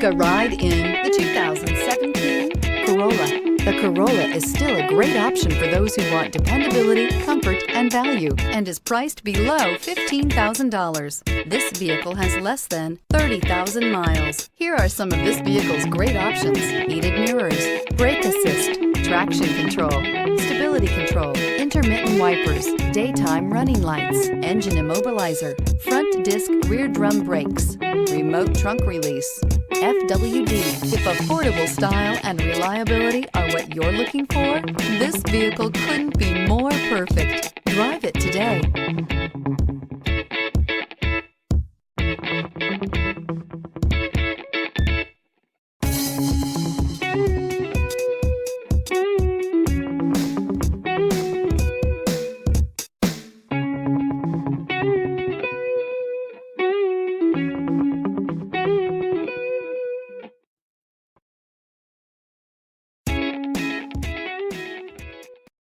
a ride in the 2017 Corolla. The Corolla is still a great option for those who want dependability, comfort, and value, and is priced below $15,000. This vehicle has less than 30,000 miles. Here are some of this vehicle's great options: heated mirrors, brake assist, traction control, stability control, intermittent wipers, daytime running lights, engine immobilizer, front disc rear drum brakes, remote trunk release, FWD. If affordable style and reliability are what you're looking for, this vehicle couldn't be more perfect. Drive it today.